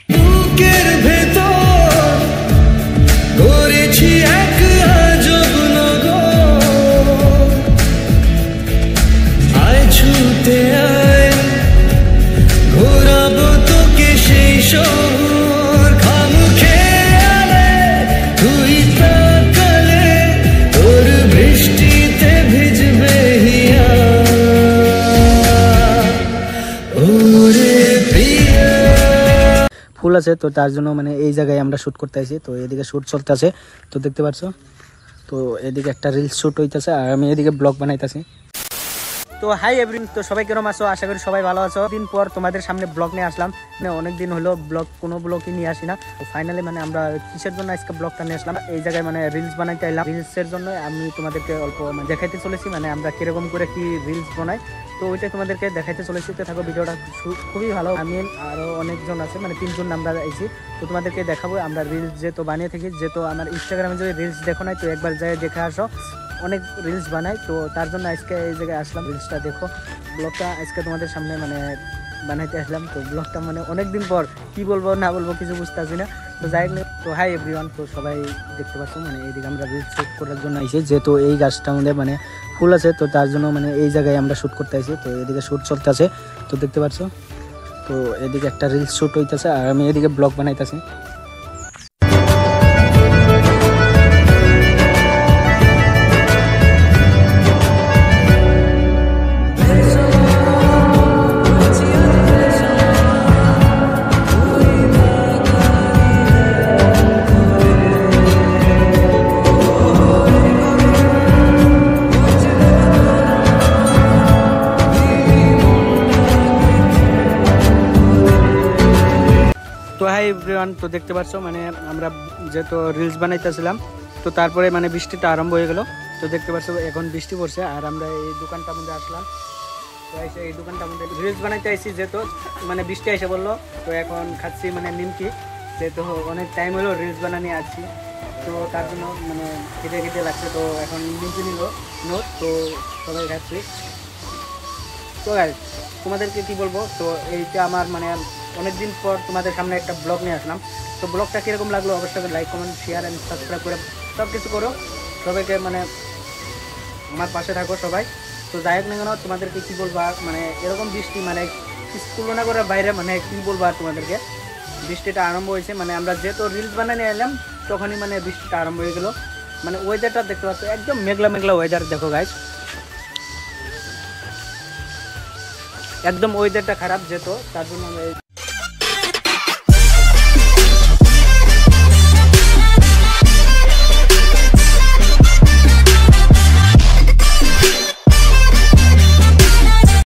বুকের ভেতর করেছি এক আজব নগর, আয় ছুতে আয় ঘোরাবো তোকে সেই শহর, খামুখে আলে তুই তাকালে তোর বৃষ্টিতে ভিজবে হিয়া ওরে প্রিয়া। ফুল আছে তো তার জন্য মানে এই জায়গায় আমরা শ্যুট করতে আসি। তো এদিকে শ্যুট চলতেছে, তো দেখতে পাচ্ছ। তো এদিকে একটা রিলস শ্যুট হইতেছে আর আমি এদিকে ব্লগ বানাইতেছি। তো হাই এভরিওয়ান, তো সবাই কেরম আছো? আশা করি সবাই ভালো আছো। দিন পর তোমাদের সামনে ব্লগ নিয়ে আসলাম, মানে অনেক দিন হলো কোনো ব্লগই নিয়ে আসি না। তো ফাইনালি মানে আমরা কিসের জন্য আজকে ব্লগটা নিয়ে আসলাম, এই জায়গায় মানে রিলস বানাইতে এলাম। রিলসের জন্য আমি তোমাদেরকে অল্প দেখাইতে চলেছি, মানে আমরা কিরকম করে কি রিলস বানাই, তো ওইটাই তোমাদেরকে দেখাইতে চলেছি। তো থাকো, ভিডিওটা খুবই ভালো। আমি আরও অনেকজন আছে, মানে 3 জন আমরা আইছি। তো তোমাদেরকে দেখাবো আমরা রিলস যেহেতু বানিয়ে থাকি, যেহেতু আমার ইনস্টাগ্রামে যদি রিলস দেখো নাই তো একবার যাই দেখে আসো, অনেক রিলস বানাই। তো তার জন্য আজকে এই জায়গায় আসলাম, রিলসটা দেখো। ব্লগটা আজকে তোমাদের সামনে মানে বানাইতে আসলাম। তো ব্লগটা মানে অনেকদিন পর কি বলবো না বলবো কিছু বুঝতে পারছি না। তো যাই হোক, তো হাই এভরিওয়ান, তো সবাই দেখতে পাচ্ছ মানে এইদিকে আমরা রিলস শ্যুট করার জন্য আইছি, যেহেতু এই গাছটার মধ্যে মানে ফুল আছে তো তার জন্য মানে এই জায়গায় আমরা শ্যুট করতে আইছি। তো এদিকে শ্যুট চলতেছে, তো দেখতে পাচ্ছ। তো এদিকে একটা রিলস শ্যুট হইতেছে আর আমি এদিকে ব্লগ বানাইতেছি। তো হাই এভরিওয়ান, তো দেখতে পাচ্ছ মানে আমরা যেহেতু রিলস বানাইতেছিলাম, তো তারপরে মানে বৃষ্টিটা আরম্ভ হয়ে গেল। তো দেখতে পাচ্ছ এখন বৃষ্টি পড়ছে আর আমরা এই দোকানটার মধ্যে আসলাম। তো এসে এই দোকানটার মধ্যে রিলস বানাইতে আসছি, যেহেতু মানে বৃষ্টি এসে বললো। তো এখন খাচ্ছি মানে নিমকি, যেহেতু অনেক টাইম হলো রিলস বানানি আসছি, তো তার জন্য মানে খেতে খেতে লাগছে। তো এখন নিমকি নিল নোট, তো সবাই খাচ্ছি। তো গাইস তোমাদেরকে কি বলবো, তো এইটা আমার মানে অনেকদিন পর তোমাদের সামনে একটা ব্লগ নিয়ে আসলাম। তো ব্লগটা কীরকম লাগলো অবশ্যই like comment share and subscribe করে সব কিছু করো। সবাইকে মানে আমার পাশে থাকো সবাই। তো যাই হোক না কেন তোমাদেরকে কী বলবো, মানে এরকম বৃষ্টি মানে তুলনা করার বাইরে, মানে কী বলবো আর তোমাদেরকে, বৃষ্টিটা আরম্ভ হয়েছে। মানে আমরা যেহেতু রিলস বানিয়ে এলাম তখনই মানে বৃষ্টিটা আরম্ভ হয়ে গেলো। মানে ওয়েদারটা দেখতে পাচ্ছ একদম মেঘলা মেঘলা ওয়েদার, দেখো গাইস একদম ওয়েদারটা খারাপ, যেহেতু তার জন্য